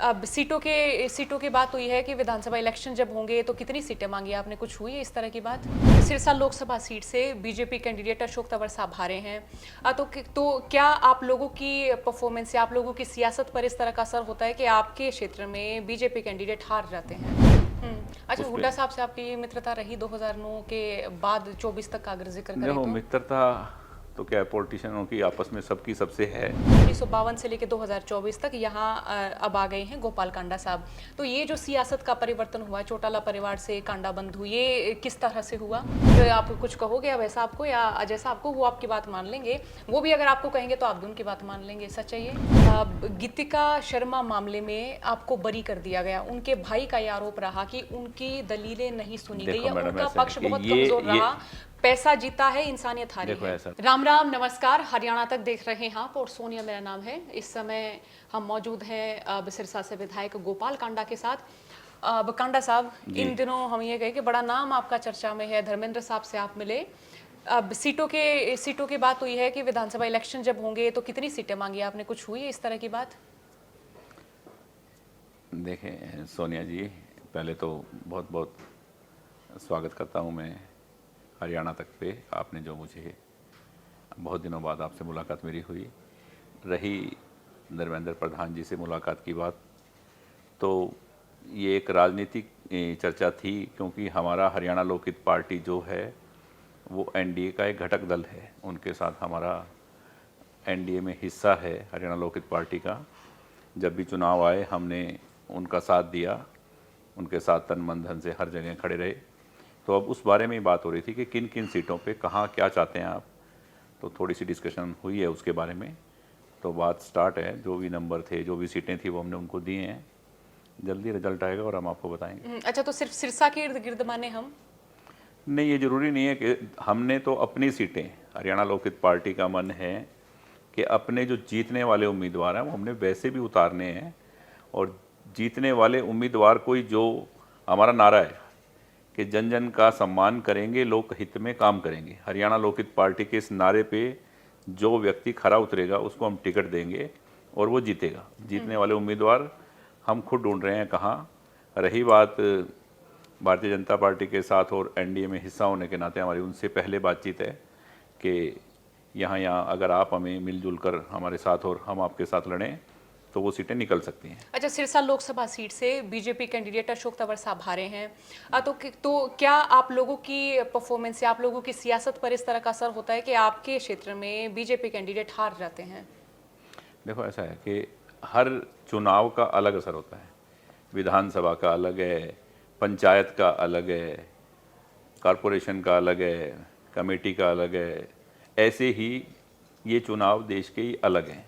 अब सीटों की बात हुई है कि विधानसभा इलेक्शन जब होंगे तो कितनी सीटें मांगी आपने, कुछ हुई है इस तरह की बात? सिरसा लोकसभा सीट से बीजेपी कैंडिडेट अशोक तंवर साहब हारे हैं। तो क्या आप लोगों की परफॉर्मेंस से, आप लोगों की सियासत पर इस तरह का असर होता है कि आपके क्षेत्र में बीजेपी कैंडिडेट हार जाते हैं? अच्छा, हुड्डा साहब से आपकी मित्रता रही 2009 के बाद 24 तक का अगर जिक्र करें देखो, तो? मित्रता तो क्या है, पॉलिटिशियनों की आपस में सबकी सबसे है। 1952 से लेकर 2024 तक यहाँ अब आ गए हैं गोपाल कांडा साहब। तो ये जो सियासत का परिवर्तन हुआ, चौटाला परिवार से कांडा बंधु, ये किस तरह से हुआ? तो आप कुछ कहोगे अब ऐसा आपको, या जैसा आपको वो आपकी बात मान लेंगे, वो भी अगर आपको कहेंगे तो आप भी उनकी बात मान लेंगे? सच है ये? गीतिका शर्मा मामले में आपको बरी कर दिया गया। उनके भाई का ये आरोप रहा कि उनकी दलीलें नहीं सुनी गई देखो या मैडम, उनका ऐसा है पक्ष कि बहुत कमजोर रहा। पैसा जीता है, इंसानियत हारी देखो है। ऐसा राम राम, नमस्कार। हरियाणा तक देख रहे हैं आप, और सोनिया मेरा नाम है। इस समय हम मौजूद हैं सिरसा से विधायक गोपाल कांडा के साथ। अब कांडा साहब, जी। इन दिनों हम ये कहे कि बड़ा नाम आपका चर्चा में है, धर्मेंद्र साहब से आप मिले। अब सीटों की बात हुई है कि विधानसभा इलेक्शन जब होंगे तो कितनी सीटें मांगी आपने, कुछ हुई है इस तरह की बात? देखें सोनिया जी, पहले तो बहुत बहुत स्वागत करता हूँ मैं हरियाणा तक पे। आपने जो मुझे, बहुत दिनों बाद आपसे मुलाकात मेरी हुई। रही धर्मेंद्र प्रधान जी से मुलाकात की बात, तो ये एक राजनीतिक चर्चा थी, क्योंकि हमारा हरियाणा लोकहित पार्टी जो है वो एनडीए का एक घटक दल है। उनके साथ हमारा एनडीए में हिस्सा है हरियाणा लोकहित पार्टी का। जब भी चुनाव आए हमने उनका साथ दिया, उनके साथ तन मन धन से हर जगह खड़े रहे। तो अब उस बारे में ही बात हो रही थी कि किन किन सीटों पे कहाँ क्या चाहते हैं आप। तो थोड़ी सी डिस्कशन हुई है उसके बारे में। तो बात स्टार्ट है, जो भी नंबर थे, जो भी सीटें थी, वो हमने उनको दिए हैं। जल्दी रिजल्ट आएगा और हम आपको बताएंगे। अच्छा, तो सिर्फ सिरसा के इर्द गिर्द माने हम? नहीं, ये ज़रूरी नहीं है कि हमने तो अपनी सीटें, हरियाणा लोकहित पार्टी का मन है कि अपने जो जीतने वाले उम्मीदवार हैं वो हमने वैसे भी उतारने हैं। और जीतने वाले उम्मीदवार कोई, जो हमारा नारा है कि जन जन का सम्मान करेंगे, लोक हित में काम करेंगे, हरियाणा लोकहित पार्टी के इस नारे पे जो व्यक्ति खरा उतरेगा उसको हम टिकट देंगे और वो जीतेगा। जीतने वाले उम्मीदवार हम खुद ढूंढ रहे हैं कहाँ। रही बात भारतीय जनता पार्टी के साथ और एनडीए में हिस्सा होने के नाते हमारी उनसे पहले बातचीत है कि यहाँ अगर आप हमें मिलजुल कर हमारे साथ और हम आपके साथ लड़ें तो वो सीटें निकल सकती हैं। अच्छा, सिरसा लोकसभा सीट से बीजेपी कैंडिडेट अशोक तंवर साहब हारे हैं। तो क्या आप लोगों की परफॉर्मेंस से, आप लोगों की सियासत पर इस तरह का असर होता है कि आपके क्षेत्र में बीजेपी कैंडिडेट हार जाते हैं? देखो, ऐसा है कि हर चुनाव का अलग असर होता है। विधानसभा का अलग है, पंचायत का अलग है, कॉरपोरेशन का अलग है, कमेटी का अलग है। ऐसे ही ये चुनाव देश के ही अलग हैं।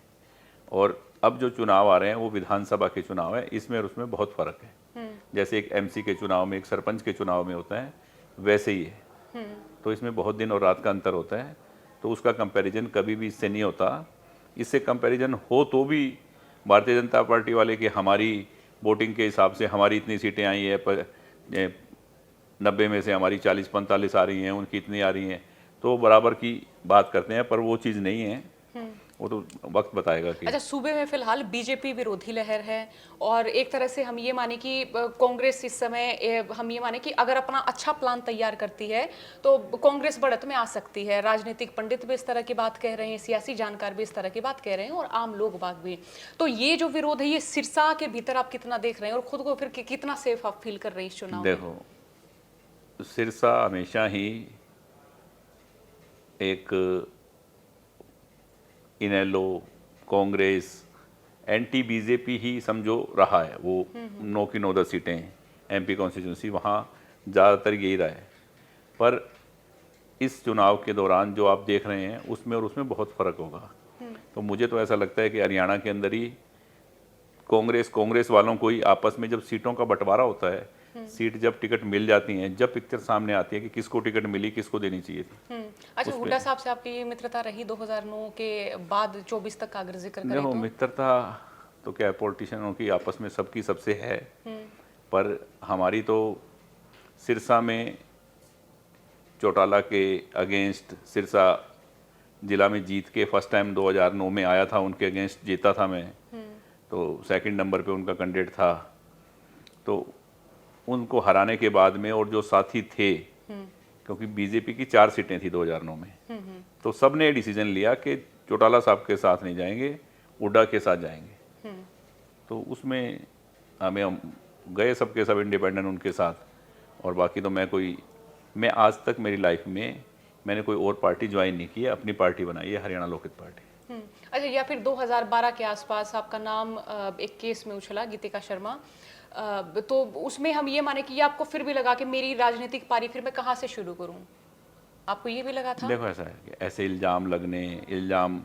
और अब जो चुनाव आ रहे हैं वो विधानसभा के चुनाव है, इसमें और उसमें बहुत फ़र्क है। जैसे एक एमसी के चुनाव में, एक सरपंच के चुनाव में होता है, वैसे ही है। तो इसमें बहुत दिन और रात का अंतर होता है। तो उसका कंपैरिजन कभी भी इससे नहीं होता। इससे कंपैरिजन हो तो भी भारतीय जनता पार्टी वाले कि हमारी वोटिंग के हिसाब से हमारी इतनी सीटें आई है, 90 में से हमारी 40-45 आ रही हैं, उनकी इतनी आ रही हैं, तो बराबर की बात करते हैं। पर वो चीज़ नहीं है, वो तो वक्त बताएगा कि। अच्छा, सूबे में फिलहाल बीजेपी विरोधी लहर है, और एक तरह से हम ये माने कि कांग्रेस इस समय, हम ये माने कि अगर अपना अच्छा प्लान तैयार करती है तो कांग्रेस बढ़त में आ सकती है। राजनीतिक पंडित भी इस तरह की बात कह रहे हैं, सियासी जानकार भी इस तरह की बात कह रहे हैं, और आम लोग बाग भी। तो ये जो विरोध है, ये सिरसा के भीतर आप कितना देख रहे हैं, और खुद को फिर कितना सेफ आप फील कर रहे हैं इस चुनाव में? देखो, सिरसा हमेशा ही एक इनेलो, कांग्रेस, एंटी बीजेपी ही समझो रहा है। वो 9 की 9 10 सीटें हैं एमपी कॉन्स्टिट्यूंसी, वहाँ ज़्यादातर यही रहा है। पर इस चुनाव के दौरान जो आप देख रहे हैं उसमें और उसमें बहुत फ़र्क होगा। तो मुझे तो ऐसा लगता है कि हरियाणा के अंदर ही कांग्रेस वालों को ही आपस में जब सीटों का बंटवारा होता है, सीट जब टिकट मिल जाती हैं, जब पिक्चर सामने आती है कि किसको टिकट मिली, किसको देनी चाहिए थी। अच्छा, उस हुड्डा पे साहब से आपकी मित्रता रही 2009 के बाद 24 तक का अगर जिक्र करें देखो, तो? मित्रता तो क्या है, पॉलिटिशियनों की आपस में सबकी सबसे है। पर हमारी तो सिरसा में चौटाला के अगेंस्ट, सिरसा जिला में जीत के फर्स्ट टाइम 2009 में आया था, उनके अगेंस्ट जीता था मैं। तो सेकंड नंबर पे उनका कैंडिडेट था। तो उनको हराने के बाद में और जो साथी थे, क्योंकि बीजेपी की 4 सीटें थी 2009 में, तो सब ने डिसीजन लिया कि चौटाला साहब के साथ नहीं जाएंगे, हुड्डा के साथ जाएंगे। तो उसमें हमें हम गए सबके सब इंडिपेंडेंट उनके साथ, और बाकी तो मैं आज तक मेरी लाइफ में मैंने कोई और पार्टी ज्वाइन नहीं की है, अपनी पार्टी बनाई है, हरियाणा लोकहित पार्टी। अच्छा, या फिर 2012 के आसपास आपका नाम एक केस में उछला, गीतिका शर्मा, तो उसमें हम ये माने कि ये आपको फिर भी लगा कि मेरी राजनीतिक पारी फिर मैं कहाँ से शुरू करूँ, आपको ये भी लगा था? देखो ऐसा है कि ऐसे इल्ज़ाम लगने, इल्ज़ाम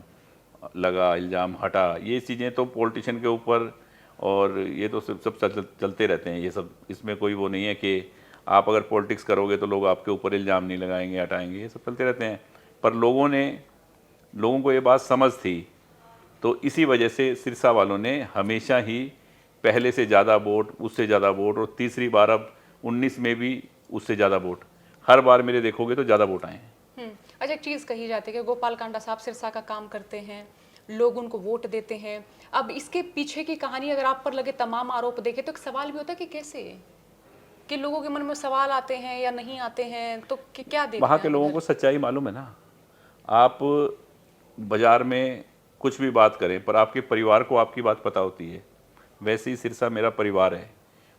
लगा, इल्ज़ाम हटा, ये चीज़ें तो पॉलिटिशियन के ऊपर, और ये तो सब चलते रहते हैं ये सब। इसमें कोई वो नहीं है कि आप अगर पॉलिटिक्स करोगे तो लोग आपके ऊपर इल्ज़ाम नहीं लगाएंगे, हटाएंगे, ये सब चलते रहते हैं। पर लोगों को ये बात समझ थी, तो इसी वजह से सिरसा वालों ने हमेशा ही पहले से ज़्यादा वोट, उससे ज़्यादा वोट, और तीसरी बार अब 19 में भी उससे ज़्यादा वोट, हर बार मेरे देखोगे तो ज़्यादा वोट आए हैं। अच्छा, एक चीज़ कही जाती है कि गोपाल कांडा साहब सिरसा का काम करते हैं, लोग उनको वोट देते हैं। अब इसके पीछे की कहानी अगर आप पर लगे तमाम आरोप देखे तो एक सवाल भी होता है कि कैसे, कि लोगों के मन में सवाल आते हैं या नहीं आते हैं, तो क्या देखते वहाँ हैं के आप लोगों इधर? को सच्चाई मालूम है ना। आप बाज़ार में कुछ भी बात करें, पर आपके परिवार को आपकी बात पता होती है। वैसे ही सिरसा मेरा परिवार है,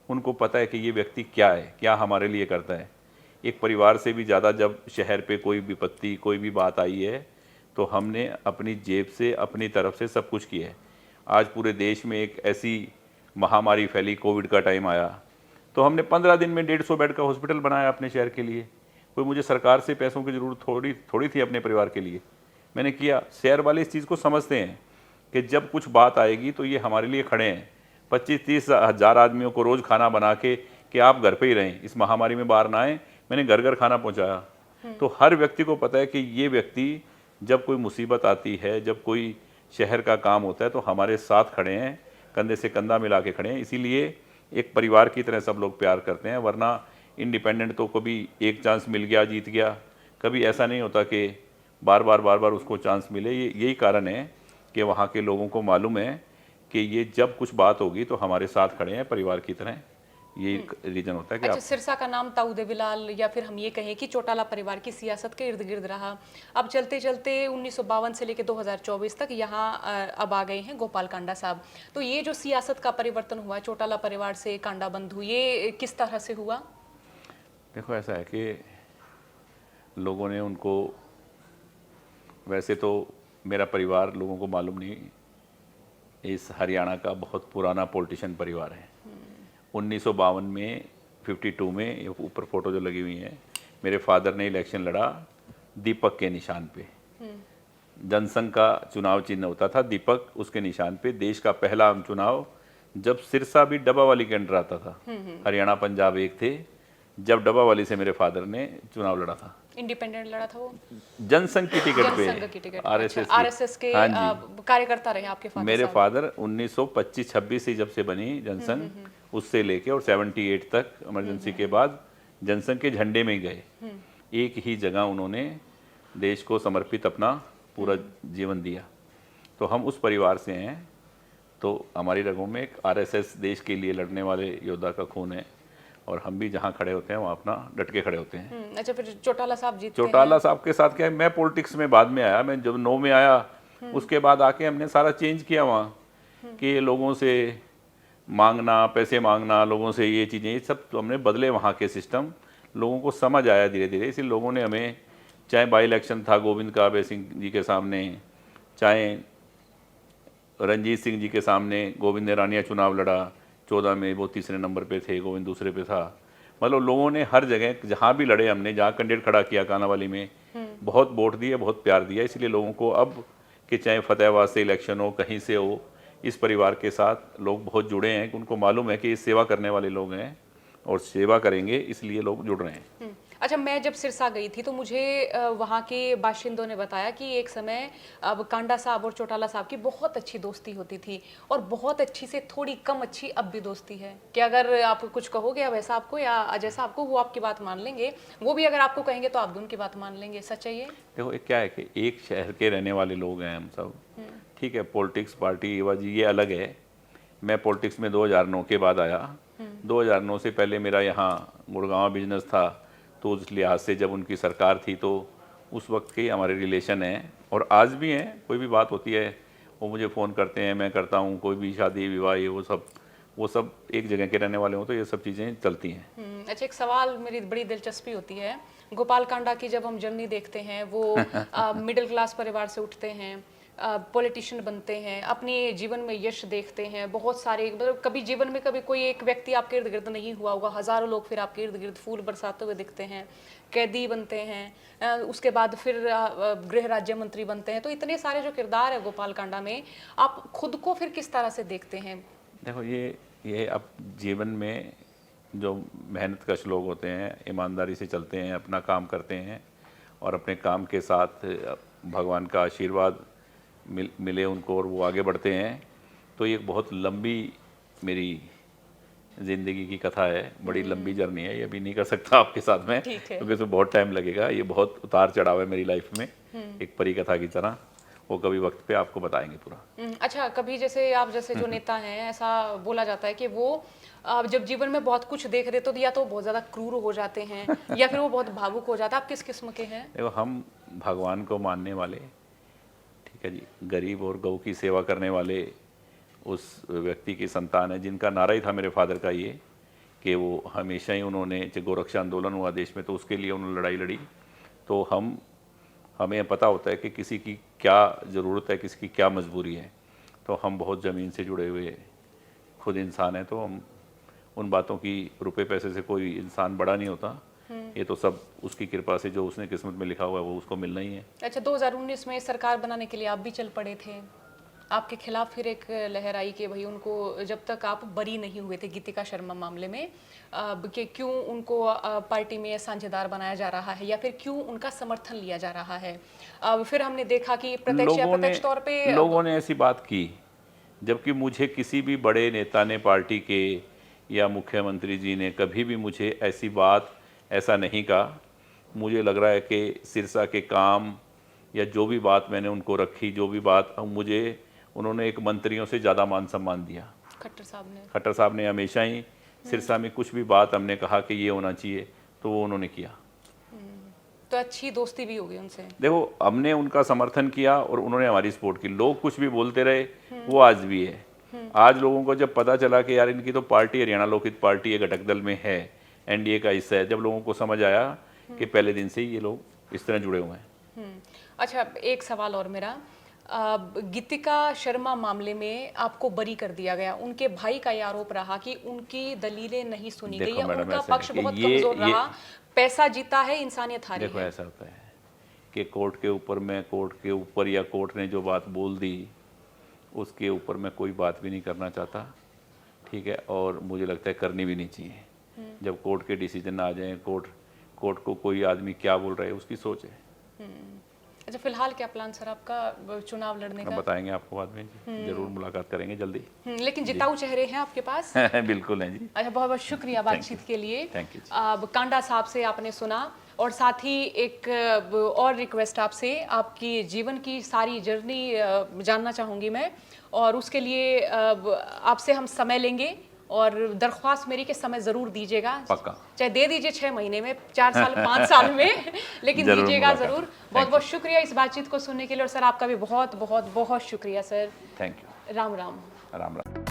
उनको पता है कि ये व्यक्ति क्या है, क्या हमारे लिए करता है। एक परिवार से भी ज़्यादा जब शहर पे कोई विपत्ति, कोई भी बात आई है, तो हमने अपनी जेब से, अपनी तरफ से सब कुछ किया है। आज पूरे देश में एक ऐसी महामारी फैली, कोविड का टाइम आया, तो हमने 15 दिन में 150 बेड का हॉस्पिटल बनाया अपने शहर के लिए। कोई मुझे सरकार से पैसों की ज़रूरत थोड़ी थी अपने परिवार के लिए, मैंने किया। शहर वाले इस चीज़ को समझते हैं कि जब कुछ बात आएगी तो ये हमारे लिए खड़े हैं। 25-30 हज़ार आदमियों को रोज़ खाना बना के कि आप घर पे ही रहें, इस महामारी में बाहर ना आएँ, मैंने घर घर खाना पहुंचाया। तो हर व्यक्ति को पता है कि ये व्यक्ति जब कोई मुसीबत आती है, जब कोई शहर का काम होता है, तो हमारे साथ खड़े हैं, कंधे से कंधा मिला के खड़े हैं। इसीलिए एक परिवार की तरह सब लोग प्यार करते हैं। वरना इंडिपेंडेंट तो कभी एक चांस मिल गया जीत गया, कभी ऐसा नहीं होता कि बार बार उसको चांस मिले। यही कारण है कि वहाँ के लोगों को मालूम है कि ये जब कुछ बात होगी तो हमारे साथ खड़े हैं परिवार की तरह। यही रीज़न होता है कि अच्छा, सिरसा का नाम ताऊ बिलाल, या फिर हम ये कहें कि चौटाला परिवार की सियासत के इर्द गिर्द रहा। अब चलते चलते 1952 से लेकर 2024 तक यहाँ अब आ गए हैं गोपाल कांडा साहब। तो ये जो सियासत का परिवर्तन हुआ चौटाला परिवार से कांडा बंधु, ये किस तरह से हुआ? देखो ऐसा है कि लोगों ने उनको, वैसे तो मेरा परिवार लोगों को मालूम नहीं, इस हरियाणा का बहुत पुराना पॉलिटिशियन परिवार है। 1952 में 52 में, ये ऊपर फोटो जो लगी हुई है, मेरे फादर ने इलेक्शन लड़ा दीपक के निशान पे। जनसंघ का चुनाव चिन्ह होता था दीपक, उसके निशान पे। देश का पहला आम चुनाव, जब सिरसा भी डब्बावाली के अंडर आता था, हरियाणा पंजाब एक थे, जब डब्बावाली से मेरे फादर ने चुनाव लड़ा था। इंडिपेंडेंट लड़ा था वो? जनसंघ की टिकट पे, जनसंघ की टिकट पे। आरएसएस के हाँ जी। कार्यकर्ता रहे आपके फादर मेरे साहब? फादर 1925-26 से जब से बनी जनसंघ, उससे लेके और 78 तक इमरजेंसी के बाद जनसंघ के झंडे में ही गए। एक ही जगह उन्होंने देश को समर्पित अपना पूरा जीवन दिया। तो हम उस परिवार से हैं, तो हमारी रगों में एक आरएसएस, देश के लिए लड़ने वाले योद्धा का खून है, और हम भी जहाँ खड़े होते हैं वहाँ अपना डट के खड़े होते हैं। अच्छा, फिर चौटाला साहब जीतते चौटाला साहब के साथ क्या है, मैं पॉलिटिक्स में बाद में आया। मैं जब 9 में आया, उसके बाद आके हमने सारा चेंज किया वहाँ, कि लोगों से मांगना, पैसे मांगना, लोगों से ये चीज़ें, ये सब तो हमने बदले वहाँ के सिस्टम। लोगों को समझ आया धीरे धीरे, इसलिए लोगों ने हमें, चाहे बाई इलेक्शन था गोविंद काबे सिंह जी के सामने, चाहे रंजीत सिंह जी के सामने गोविंद ने रानिया चुनाव लड़ा 14 में, वो तीसरे नंबर पे थे, गोविंद दूसरे पे था। मतलब लोगों ने हर जगह जहाँ भी लड़े, हमने जहाँ कैंडिडेट खड़ा किया कानावाली में, बहुत वोट दिए, बहुत प्यार दिया। इसलिए लोगों को अब कि चाहे फतेहाबाद से इलेक्शन हो, कहीं से हो, इस परिवार के साथ लोग बहुत जुड़े हैं, कि उनको मालूम है कि ये सेवा करने वाले लोग हैं और सेवा करेंगे, इसलिए लोग जुड़ रहे हैं। अच्छा, मैं जब सिरसा गई थी तो मुझे वहाँ के बाशिंदों ने बताया कि एक समय अब कांडा साहब और चौटाला साहब की बहुत अच्छी दोस्ती होती थी, और बहुत अच्छी से थोड़ी कम अच्छी अब भी दोस्ती है। कि अगर आप कुछ कहोगे अब ऐसा आपको, या जैसा आपको, वो आपकी बात मान लेंगे, वो भी अगर आपको कहेंगे तो आप भी उनकी बात मान लेंगे। सच है ये? देखो एक क्या है कि एक शहर के रहने वाले लोग हैं हम सब, ठीक है, पॉलिटिक्स, पार्टी बाजी ये अलग है, मैं पॉलिटिक्स में 2009 के बाद आया। 2009 से पहले मेरा यहाँ गुड़गांव बिजनेस था, तो उस लिहाज से जब उनकी सरकार थी तो उस वक्त के हमारे रिलेशन हैं और आज भी हैं। कोई भी बात होती है वो मुझे फ़ोन करते हैं, मैं करता हूँ। कोई भी शादी विवाह ये वो सब एक जगह के रहने वाले हों तो ये सब चीज़ें चलती हैं। अच्छा, एक सवाल मेरी बड़ी दिलचस्पी होती है, गोपाल कांडा की जब हम जर्नी देखते हैं, वो मिडिल क्लास परिवार से उठते हैं, पॉलिटिशियन बनते हैं, अपने जीवन में यश देखते हैं, बहुत सारे, मतलब कभी जीवन में कभी कोई एक व्यक्ति आपके इर्द गिर्द नहीं हुआ होगा, हजारों लोग फिर आपके इर्द गिर्द फूल बरसाते हुए दिखते हैं, कैदी बनते हैं, उसके बाद फिर गृह राज्य मंत्री बनते हैं। तो इतने सारे जो किरदार है गोपाल कांडा में, आप खुद को फिर किस तरह से देखते हैं? देखो, ये अब जीवन में जो मेहनत कश लोग होते हैं, ईमानदारी से चलते हैं, अपना काम करते हैं और अपने काम के साथ भगवान का आशीर्वाद मिले उनको और वो आगे बढ़ते हैं, तो ये बहुत लंबी मेरी ज़िंदगी की कथा है। बड़ी लंबी जर्नी है, ये भी नहीं कर सकता आपके साथ में क्योंकि इसमें बहुत टाइम लगेगा। ये बहुत उतार चढ़ाव है मेरी लाइफ में, एक परी कथा की तरह। वो कभी वक्त पे आपको बताएंगे पूरा। अच्छा, कभी जैसे आप जैसे जो नेता हैं, ऐसा बोला जाता है कि वो जब जीवन में बहुत कुछ देख रहे तो या तो बहुत ज़्यादा क्रूर हो जाते हैं या फिर वो बहुत भावुक हो जाता है। आप किस किस्म के हैं? देखो, हम भगवान को मानने वाले, ठीक है जी, गरीब और गौ की सेवा करने वाले उस व्यक्ति की संतान है जिनका नारा ही था मेरे फादर का ये कि वो हमेशा ही उन्होंने, गोरक्षा आंदोलन हुआ देश में तो उसके लिए उन्होंने लड़ाई लड़ी। तो हमें पता होता है कि किसी की क्या ज़रूरत है, किसी की क्या मजबूरी है। तो हम बहुत ज़मीन से जुड़े हुए खुद इंसान हैं, तो हम उन बातों की, रुपए पैसे से कोई इंसान बड़ा नहीं होता। ये तो सब उसकी कृपा से, जो उसने किस्मत में लिखा हुआ है वो उसको मिलना ही है। अच्छा, 2019 में सरकार बनाने के लिए आप भी चल पड़े थे। आपके खिलाफ फिर एक लहर आई कि भाई उनको, जब तक आप बरी नहीं हुए थे गीतिका शर्मा मामले में, कि क्यों उनको पार्टी में साझेदार बनाया जा रहा है या फिर क्यों उनका समर्थन लिया जा रहा है। फिर हमने देखा कि प्रत्यक्ष या अप्रत्यक्ष तौर पे लोगों ने ऐसी बात की, जबकि मुझे किसी भी बड़े नेता ने, पार्टी के या मुख्यमंत्री जी ने कभी भी मुझे ऐसी बात, ऐसा नहीं कहा। मुझे लग रहा है कि सिरसा के काम या जो भी बात मैंने उनको रखी, जो भी बात मुझे, उन्होंने एक मंत्रियों से ज़्यादा मान सम्मान दिया। खट्टर साहब ने हमेशा ही सिरसा में कुछ भी बात हमने कहा कि ये होना चाहिए तो वो उन्होंने किया। तो अच्छी दोस्ती भी होगी उनसे। देखो, हमने उनका समर्थन किया और उन्होंने हमारी सपोर्ट की। लोग कुछ भी बोलते रहे, वो आज भी है। आज लोगों को जब पता चला कि यार इनकी तो पार्टी हरियाणा लोकहित पार्टी है, घटक दल में है, एनडीए का हिस्सा है, जब लोगों को समझ आया कि पहले दिन से ही ये लोग इस तरह जुड़े हुए हैं। अच्छा, एक सवाल और मेरा, गीतिका शर्मा मामले में आपको बरी कर दिया गया। उनके भाई का ये आरोप रहा कि उनकी दलीलें नहीं सुनी गई या उनका पक्ष बहुत कमजोर रहा। पैसा जीता है, इंसानियत हारी है। देखो, ऐसा होता है कि कोर्ट के ऊपर, मैं कोर्ट के ऊपर या कोर्ट ने जो बात बोल दी उसके ऊपर मैं कोई बात भी नहीं करना चाहता, ठीक है, और मुझे लगता है करनी भी नहीं चाहिए। जब कोर्ट के डिसीजन आ जाए, कोर्ट को कोई आदमी क्या बोल रहा है उसकी सोच है। अच्छा, फिलहाल क्या प्लान सर आपका चुनाव लड़ने का? बताएंगे आपको बाद में, जरूर मुलाकात करेंगे जल्दी। लेकिन जिताऊ चेहरे हैं आपके पास? बिल्कुल हैं जी। अच्छा, बहुत बहुत शुक्रिया बातचीत के लिए। Thank you. कांडा साहब से आपने सुना, और साथ ही एक और रिक्वेस्ट आपसे, आपकी जीवन की सारी जर्नी जानना चाहूँगी मैं, और उसके लिए आपसे हम समय लेंगे और दरख्वास्त मेरी के समय ज़रूर दीजिएगा। पक्का। चाहे दे दीजिए 6 महीने में, 4 साल 5 साल में, लेकिन दीजिएगा ज़रूर। बहुत बहुत शुक्रिया इस बातचीत को सुनने के लिए, और सर आपका भी बहुत बहुत बहुत शुक्रिया sir. Thank you. Ram Ram. Ram Ram.